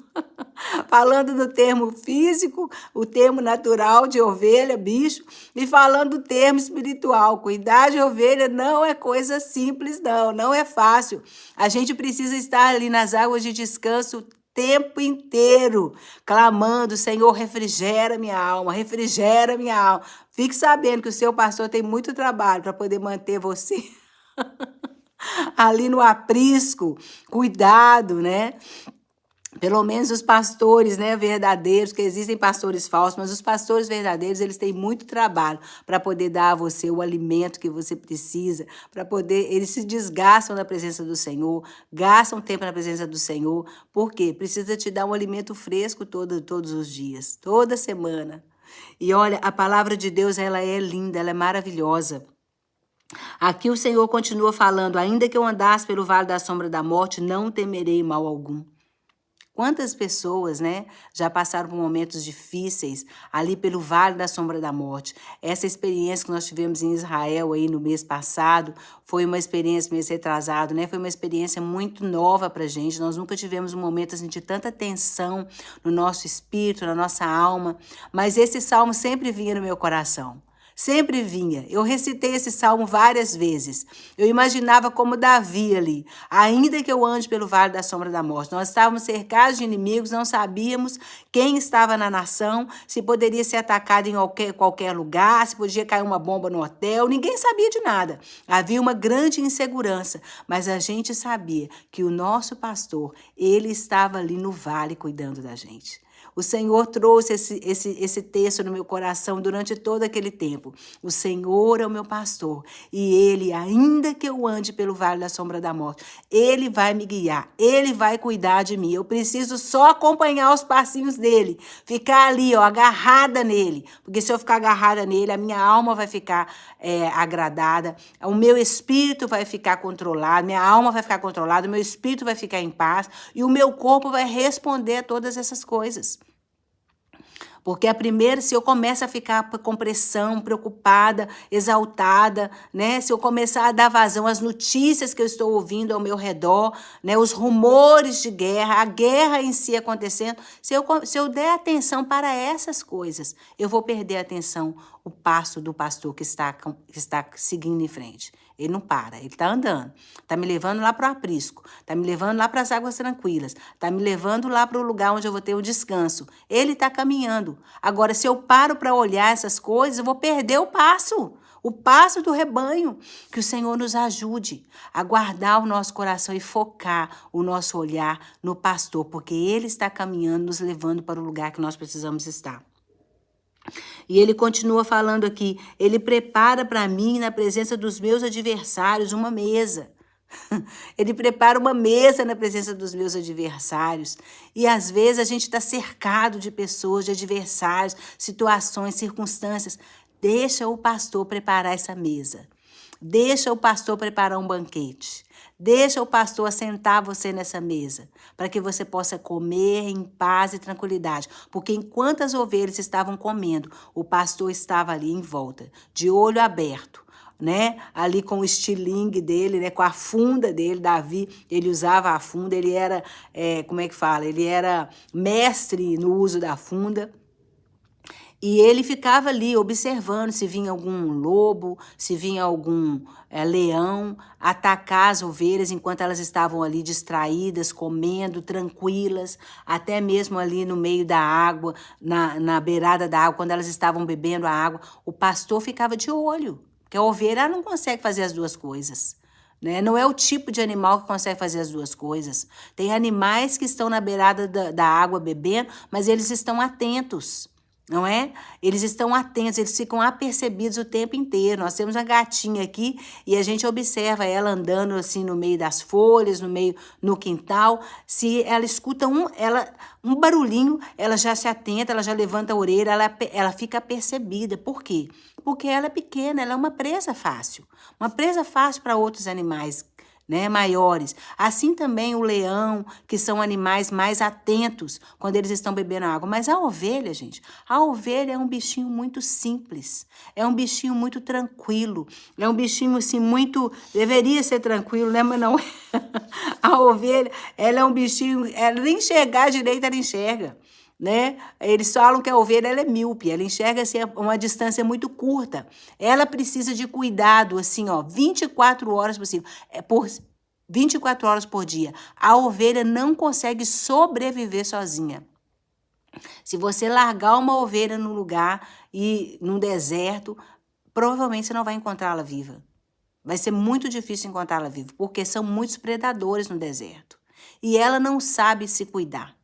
Falando no termo físico, o termo natural de ovelha, bicho, e falando do termo espiritual. Cuidar de ovelha não é coisa simples, não é fácil. A gente precisa estar ali nas águas de descanso tempo inteiro, clamando: Senhor, refrigera minha alma, refrigera minha alma. Fique sabendo que o seu pastor tem muito trabalho para poder manter você ali no aprisco, cuidado, né? Pelo menos os pastores, né, verdadeiros, que existem pastores falsos, mas os pastores verdadeiros, eles têm muito trabalho para poder dar a você o alimento que você precisa, eles se desgastam na presença do Senhor, gastam tempo na presença do Senhor, porque precisa te dar um alimento fresco todos os dias, toda semana. E olha, a palavra de Deus, ela é linda, ela é maravilhosa. Aqui o Senhor continua falando: ainda que eu andasse pelo vale da sombra da morte, não temerei mal algum. Quantas pessoas, né, já passaram por momentos difíceis ali pelo Vale da Sombra da Morte? Essa experiência que nós tivemos em Israel aí no mês passado foi uma experiência, mês retrasado, né? Foi uma experiência muito nova pra gente. Nós nunca tivemos um momento assim, de tanta tensão no nosso espírito, na nossa alma. Mas esse salmo sempre vinha no meu coração. Sempre vinha. Eu recitei esse salmo várias vezes. Eu imaginava como Davi ali. Ainda que eu ande pelo vale da sombra da morte. Nós estávamos cercados de inimigos, não sabíamos quem estava na nação, se poderia ser atacado em qualquer lugar, se podia cair uma bomba no hotel. Ninguém sabia de nada. Havia uma grande insegurança. Mas a gente sabia que o nosso pastor, ele estava ali no vale cuidando da gente. O Senhor trouxe esse texto no meu coração durante todo aquele tempo. O Senhor é o meu pastor e Ele, ainda que eu ande pelo vale da sombra da morte, Ele vai me guiar, Ele vai cuidar de mim. Eu preciso só acompanhar os passinhos dEle, ficar ali, ó, agarrada nele. Porque se eu ficar agarrada nele, a minha alma vai ficar agradada, o meu espírito vai ficar controlado, minha alma vai ficar controlada, o meu espírito vai ficar em paz e o meu corpo vai responder a todas essas coisas. Porque se eu começo a ficar com pressão, preocupada, exaltada, né? Se eu começar a dar vazão às notícias que eu estou ouvindo ao meu redor, né? Os rumores de guerra, a guerra em si acontecendo, se eu der atenção para essas coisas, eu vou perder a atenção, o passo do pastor que está seguindo em frente. Ele não para, ele está andando. Está me levando lá para o aprisco, está me levando lá para as águas tranquilas, está me levando lá para o lugar onde eu vou ter um descanso. Ele está caminhando. Agora, se eu paro para olhar essas coisas, eu vou perder o passo do rebanho. Que o Senhor nos ajude a guardar o nosso coração e focar o nosso olhar no pastor, porque Ele está caminhando, nos levando para o lugar que nós precisamos estar. E ele continua falando aqui: ele prepara para mim, na presença dos meus adversários, uma mesa. Ele prepara uma mesa na presença dos meus adversários. E às vezes a gente está cercado de pessoas, de adversários, situações, circunstâncias. Deixa o pastor preparar essa mesa. Deixa o pastor preparar um banquete. Deixa o pastor assentar você nessa mesa, para que você possa comer em paz e tranquilidade. Porque enquanto as ovelhas estavam comendo, o pastor estava ali em volta, de olho aberto, né? Ali com o estilingue dele, né? Com a funda dele. Davi, ele usava a funda, ele era, como é que fala? Ele era mestre no uso da funda. E ele ficava ali observando se vinha algum lobo, se vinha algum leão atacar as ovelhas enquanto elas estavam ali distraídas, comendo, tranquilas, até mesmo ali no meio da água, na beirada da água, quando elas estavam bebendo a água, o pastor ficava de olho, porque a ovelha não consegue fazer as duas coisas. Né? Não é o tipo de animal que consegue fazer as duas coisas. Tem animais que estão na beirada da água bebendo, mas eles estão atentos. Não é? Eles estão atentos, eles ficam apercebidos o tempo inteiro. Nós temos uma gatinha aqui e a gente observa ela andando assim no meio das folhas, no quintal. Se ela escuta um barulhinho, ela já se atenta, ela já levanta a orelha, ela fica apercebida. Por quê? Porque ela é pequena, ela é uma presa fácil. Uma presa fácil para outros animais, né, maiores. Assim também o leão, que são animais mais atentos quando eles estão bebendo água. Mas a ovelha, gente, a ovelha é um bichinho muito simples, é um bichinho muito tranquilo, é um bichinho assim muito, deveria ser tranquilo, né, mas não é. A ovelha, ela é um bichinho, ela nem enxergar direito, ela enxerga. Né? Eles falam que a ovelha ela é míope, ela enxerga assim, uma distância muito curta. Ela precisa de cuidado, assim, ó, 24 horas possível, por 24 horas por dia. A ovelha não consegue sobreviver sozinha. Se você largar uma ovelha num lugar e num deserto, provavelmente você não vai encontrá-la viva. Vai ser muito difícil encontrá-la viva, porque são muitos predadores no deserto. E ela não sabe se cuidar.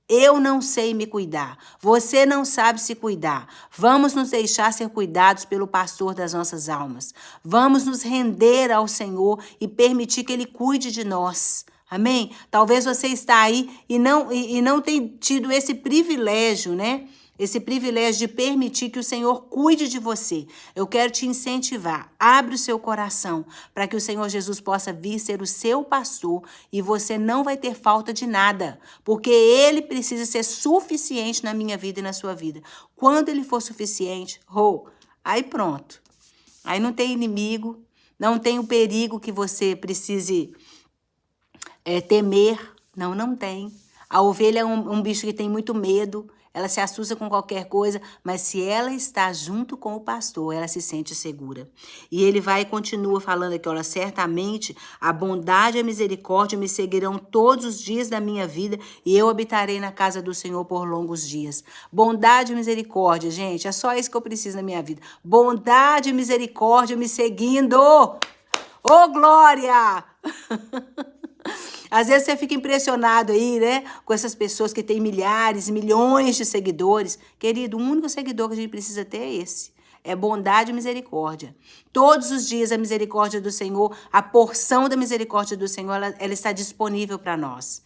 Eu não sei me cuidar. Você não sabe se cuidar. Vamos nos deixar ser cuidados pelo pastor das nossas almas. Vamos nos render ao Senhor e permitir que Ele cuide de nós. Amém? Talvez você está aí e não tenha tido esse privilégio, né? Esse privilégio de permitir que o Senhor cuide de você. Eu quero te incentivar. Abre o seu coração para que o Senhor Jesus possa vir ser o seu pastor e você não vai ter falta de nada, porque Ele precisa ser suficiente na minha vida e na sua vida. Quando Ele for suficiente, aí pronto. Aí não tem inimigo, não tem o perigo que você precise temer. Não tem. A ovelha é um bicho que tem muito medo. Ela se assusta com qualquer coisa, mas se ela está junto com o pastor, ela se sente segura. E ele vai e continua falando aqui, olha, certamente a bondade e a misericórdia me seguirão todos os dias da minha vida e eu habitarei na casa do Senhor por longos dias. Bondade e misericórdia, gente, é só isso que eu preciso na minha vida. Bondade e misericórdia me seguindo. Ô, glória! Às vezes você fica impressionado aí, né? Com essas pessoas que têm milhares, milhões de seguidores. Querido, o único seguidor que a gente precisa ter é esse. É bondade e misericórdia. Todos os dias a misericórdia do Senhor, a porção da misericórdia do Senhor, ela está disponível para nós.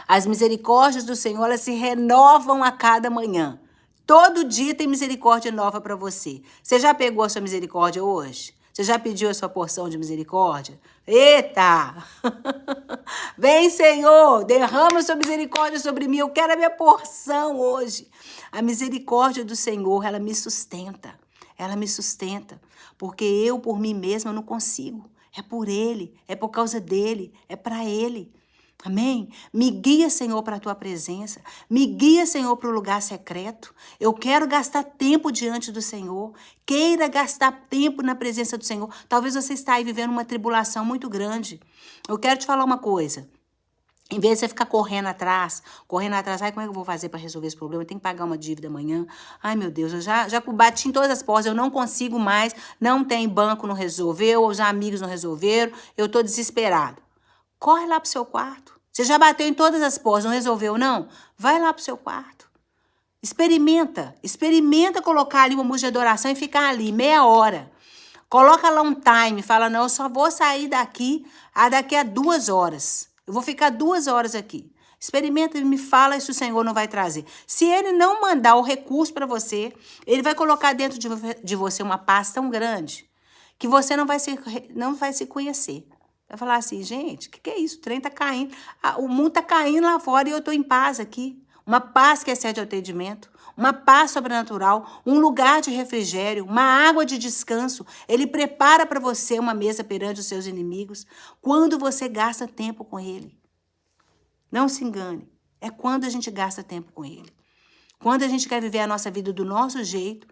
As misericórdias do Senhor, elas se renovam a cada manhã. Todo dia tem misericórdia nova para você. Você já pegou a sua misericórdia hoje? Você já pediu a sua porção de misericórdia? Eita! Vem, Senhor, derrama a sua misericórdia sobre mim. Eu quero a minha porção hoje. A misericórdia do Senhor, ela me sustenta. Ela me sustenta. Porque eu, por mim mesma, não consigo. É por Ele, é por causa dEle, é para Ele. Amém? Me guia, Senhor, para a tua presença. Me guia, Senhor, para o lugar secreto. Eu quero gastar tempo diante do Senhor. Queira gastar tempo na presença do Senhor. Talvez você está aí vivendo uma tribulação muito grande. Eu quero te falar uma coisa. Em vez de você ficar correndo atrás, ai, como é que eu vou fazer para resolver esse problema? Eu tenho que pagar uma dívida amanhã. Ai, meu Deus, eu já bati em todas as portas, eu não consigo mais, não tem banco, não resolveu, os amigos não resolveram, eu estou desesperado. Corre lá pro seu quarto. Você já bateu em todas as portas, não resolveu, não? Vai lá pro seu quarto. Experimenta colocar ali uma música de adoração e ficar ali meia hora. Coloca lá um time, fala, não, eu só vou sair daqui daqui a 2 horas. Eu vou ficar 2 horas aqui. Experimenta e me fala se o Senhor não vai trazer. Se Ele não mandar o recurso para você, Ele vai colocar dentro de você uma paz tão grande que você não vai se conhecer. Vai falar assim, gente, o que é isso? O trem tá caindo, o mundo tá caindo lá fora e eu tô em paz aqui. Uma paz que excede o entendimento, uma paz sobrenatural, um lugar de refrigério, uma água de descanso. Ele prepara para você uma mesa perante os seus inimigos quando você gasta tempo com ele. Não se engane, é quando a gente gasta tempo com ele. Quando a gente quer viver a nossa vida do nosso jeito,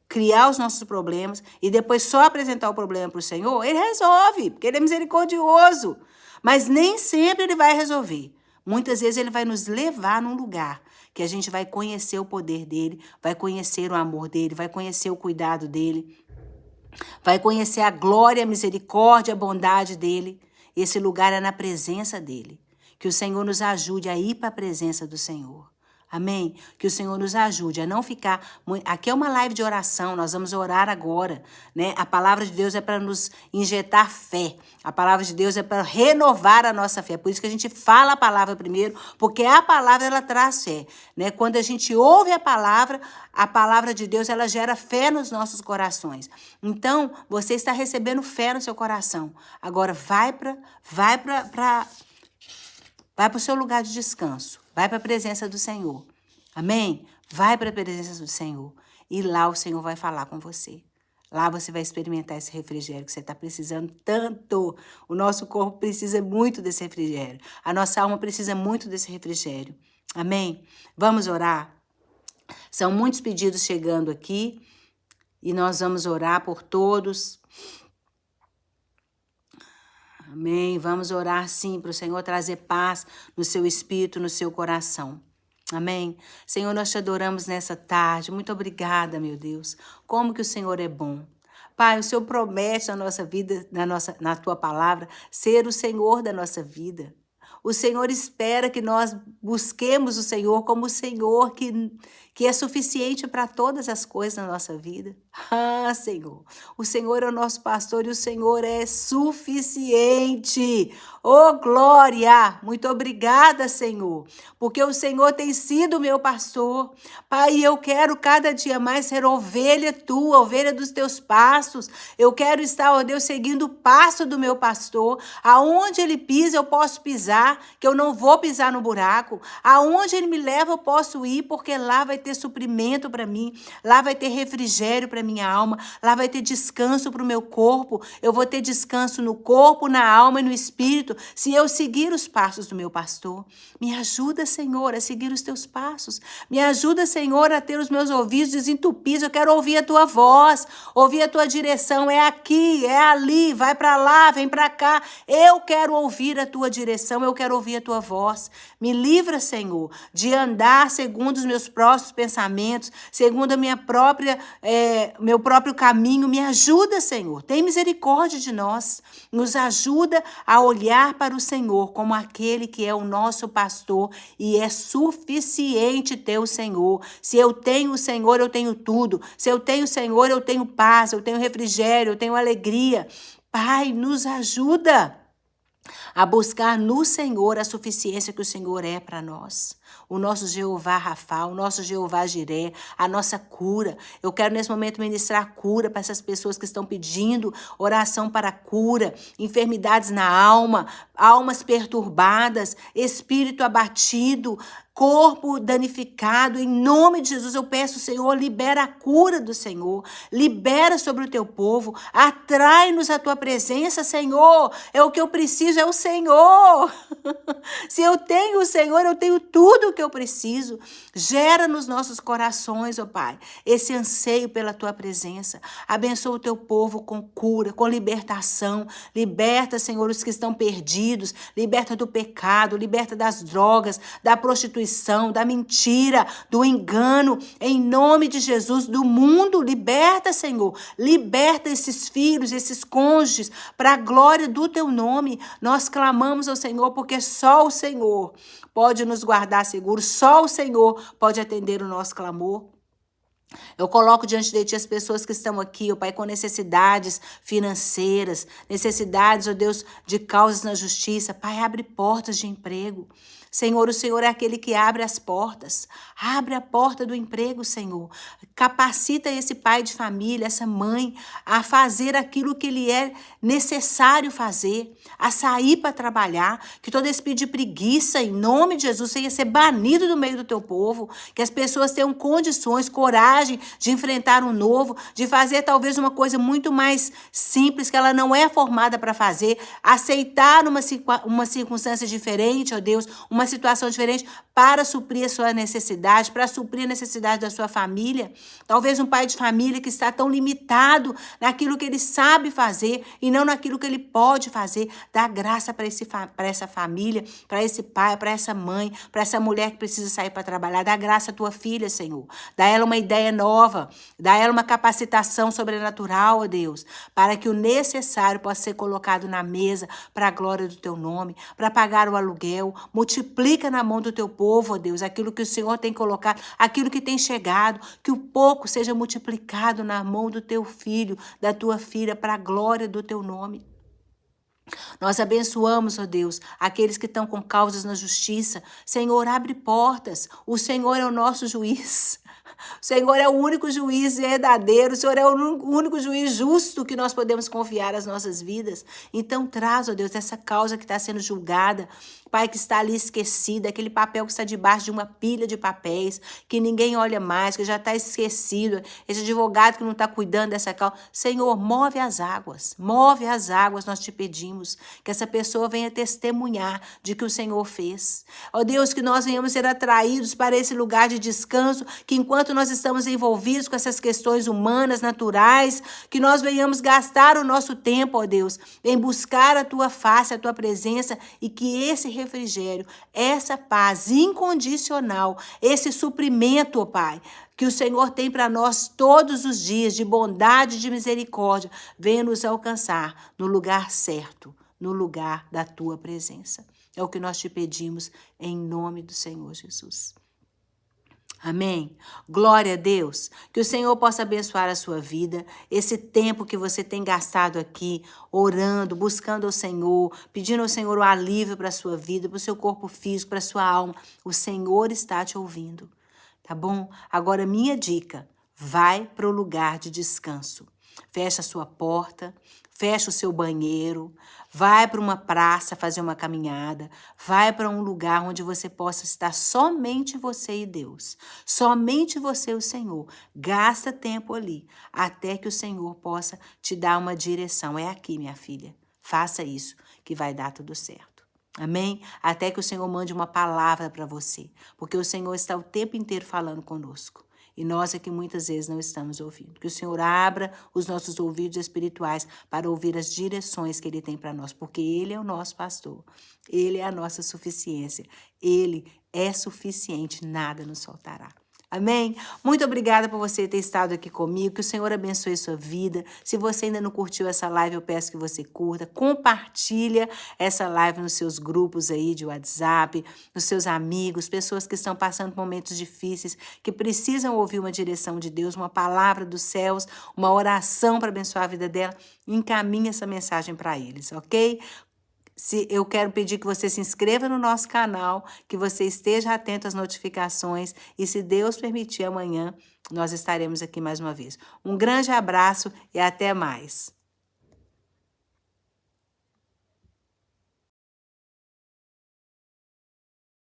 criar os nossos problemas e depois só apresentar o problema para o Senhor, ele resolve, porque ele é misericordioso. Mas nem sempre ele vai resolver. Muitas vezes ele vai nos levar num lugar que a gente vai conhecer o poder dele, vai conhecer o amor dele, vai conhecer o cuidado dele, vai conhecer a glória, a misericórdia, a bondade dele. Esse lugar é na presença dele. Que o Senhor nos ajude a ir para a presença do Senhor. Amém? Que o Senhor nos ajude a não ficar... Aqui é uma live de oração, nós vamos orar agora, né? A palavra de Deus é para nos injetar fé. A palavra de Deus é para renovar a nossa fé. Por isso que a gente fala a palavra primeiro, porque a palavra, ela traz fé, né? Quando a gente ouve a palavra de Deus, ela gera fé nos nossos corações. Então, você está recebendo fé no seu coração. Agora, vai para o seu lugar de descanso. Vai para a presença do Senhor. Amém? Vai para a presença do Senhor. E lá o Senhor vai falar com você. Lá você vai experimentar esse refrigério que você está precisando tanto. O nosso corpo precisa muito desse refrigério. A nossa alma precisa muito desse refrigério. Amém? Vamos orar? São muitos pedidos chegando aqui. E nós vamos orar por todos. Amém. Vamos orar sim para o Senhor trazer paz no seu espírito, no seu coração. Amém. Senhor, nós te adoramos nessa tarde. Muito obrigada, meu Deus. Como que o Senhor é bom. Pai, o Senhor promete na nossa vida, na tua palavra, ser o Senhor da nossa vida. O Senhor espera que nós busquemos o Senhor como o Senhor que é suficiente para todas as coisas na nossa vida. Ah, Senhor, o Senhor é o nosso pastor e o Senhor é suficiente. Oh, glória! Muito obrigada, Senhor, porque o Senhor tem sido meu pastor. Pai, eu quero cada dia mais ser ovelha tua, ovelha dos teus passos. Eu quero estar, ó Deus, seguindo o passo do meu pastor. Aonde ele pisa, eu posso pisar, que eu não vou pisar no buraco. Aonde ele me leva, eu posso ir, porque lá vai ter suprimento para mim, lá vai ter refrigério para minha alma, lá vai ter descanso para o meu corpo. Eu vou ter descanso no corpo, na alma e no espírito, se eu seguir os passos do meu pastor. Me ajuda, Senhor, a seguir os teus passos. Me ajuda, Senhor, a ter os meus ouvidos desentupidos. Eu quero ouvir a tua voz, ouvir a tua direção. É aqui, é ali, vai para lá, vem para cá. Eu quero ouvir a tua direção, eu quero ouvir a tua voz. Me livra, Senhor, de andar segundo os meus próprios pensamentos, segundo a meu próprio caminho. Me ajuda, Senhor. Tem misericórdia de nós. Nos ajuda a olhar para o Senhor como aquele que é o nosso pastor e é suficiente ter o Senhor. Se eu tenho o Senhor, eu tenho tudo. Se eu tenho o Senhor, eu tenho paz, eu tenho refrigério, eu tenho alegria. Pai, nos ajuda a buscar no Senhor a suficiência que o Senhor é para nós. O nosso Jeová Rafa, o nosso Jeová Jiré, a nossa cura. Eu quero nesse momento ministrar cura para essas pessoas que estão pedindo oração para cura, enfermidades na alma, almas perturbadas, espírito abatido, corpo danificado. Em nome de Jesus, eu peço, Senhor, libera a cura do Senhor, libera sobre o teu povo, atrai-nos à tua presença, Senhor. É o que eu preciso, é o Senhor. Se eu tenho o Senhor, eu tenho tudo o que eu preciso. Gera nos nossos corações, ó Pai, esse anseio pela tua presença. Abençoa o teu povo com cura, com libertação. Liberta, Senhor, os que estão perdidos. Liberta do pecado, liberta das drogas, da prostituição, da mentira, do engano. Em nome de Jesus, do mundo, liberta, Senhor. Liberta esses filhos, esses cônjuges, para a glória do teu nome. Nós clamamos ao Senhor, porque só o Senhor pode nos guardar seguros, só o Senhor pode atender o nosso clamor. Eu coloco diante de ti as pessoas que estão aqui, ó Pai, com necessidades financeiras, necessidades, ó Deus, de causas na justiça. Pai, abre portas de emprego. Senhor, o Senhor é aquele que abre as portas. Abre a porta do emprego, Senhor. Capacita esse pai de família, essa mãe, a fazer aquilo que ele é necessário fazer, a sair para trabalhar, que todo espírito de preguiça, em nome de Jesus, venha ser banido do meio do teu povo, que as pessoas tenham condições, coragem de enfrentar um novo, de fazer talvez uma coisa muito mais simples, que ela não é formada para fazer, aceitar uma circunstância diferente, ó Deus, uma situação diferente, para suprir a sua necessidade, para suprir a necessidade da sua família. Talvez um pai de família que está tão limitado naquilo que ele sabe fazer e não naquilo que ele pode fazer. Dá graça para essa família, para esse pai, para essa mãe, para essa mulher que precisa sair para trabalhar. Dá graça à tua filha, Senhor. Dá ela uma ideia nova, dá ela uma capacitação sobrenatural, ó Deus, para que o necessário possa ser colocado na mesa para a glória do teu nome, para pagar o aluguel. Multiplica na mão do teu povo, ó Deus, aquilo que o Senhor tem colocado, aquilo que tem chegado, que o pouco seja multiplicado na mão do teu filho, da tua filha, para a glória do teu nome. Nós abençoamos, ó Deus, aqueles que estão com causas na justiça. Senhor, abre portas. O Senhor é o nosso juiz. O Senhor é o único juiz verdadeiro. O Senhor é o único juiz justo que nós podemos confiar as nossas vidas. Então traz, ó Deus, essa causa que está sendo julgada. Pai, que está ali esquecida, aquele papel que está debaixo de uma pilha de papéis, que ninguém olha mais, que já está esquecido, esse advogado que não está cuidando dessa causa. Senhor, move as águas, nós te pedimos, que essa pessoa venha testemunhar de que o Senhor fez. Ó Deus, que nós venhamos ser atraídos para esse lugar de descanso, que enquanto nós estamos envolvidos com essas questões humanas, naturais, que nós venhamos gastar o nosso tempo, ó Deus, em buscar a tua face, a tua presença, e que esse refrigério, essa paz incondicional, esse suprimento, ó Pai, que o Senhor tem para nós todos os dias, de bondade e de misericórdia, venha nos alcançar no lugar certo, no lugar da tua presença. É o que nós te pedimos em nome do Senhor Jesus. Amém? Glória a Deus. Que o Senhor possa abençoar a sua vida. Esse tempo que você tem gastado aqui, orando, buscando ao Senhor, pedindo ao Senhor o alívio para a sua vida, para o seu corpo físico, para a sua alma. O Senhor está te ouvindo. Tá bom? Agora, minha dica. Vai para o lugar de descanso. Fecha a sua porta, fecha o seu banheiro, vai para uma praça fazer uma caminhada, vai para um lugar onde você possa estar somente você e Deus, somente você e o Senhor. Gasta tempo ali, até que o Senhor possa te dar uma direção. É aqui, minha filha, faça isso, que vai dar tudo certo. Amém? Até que o Senhor mande uma palavra para você, porque o Senhor está o tempo inteiro falando conosco. E nós é que muitas vezes não estamos ouvindo. Que o Senhor abra os nossos ouvidos espirituais para ouvir as direções que Ele tem para nós. Porque Ele é o nosso pastor. Ele é a nossa suficiência. Ele é suficiente, nada nos faltará. Amém? Muito obrigada por você ter estado aqui comigo. Que o Senhor abençoe sua vida. Se você ainda não curtiu essa live, eu peço que você curta. Compartilha essa live nos seus grupos aí de WhatsApp, nos seus amigos, pessoas que estão passando por momentos difíceis, que precisam ouvir uma direção de Deus, uma palavra dos céus, uma oração para abençoar a vida dela. Encaminhe essa mensagem para eles, ok? Eu quero pedir que você se inscreva no nosso canal, que você esteja atento às notificações e, se Deus permitir, amanhã nós estaremos aqui mais uma vez. Um grande abraço e até mais.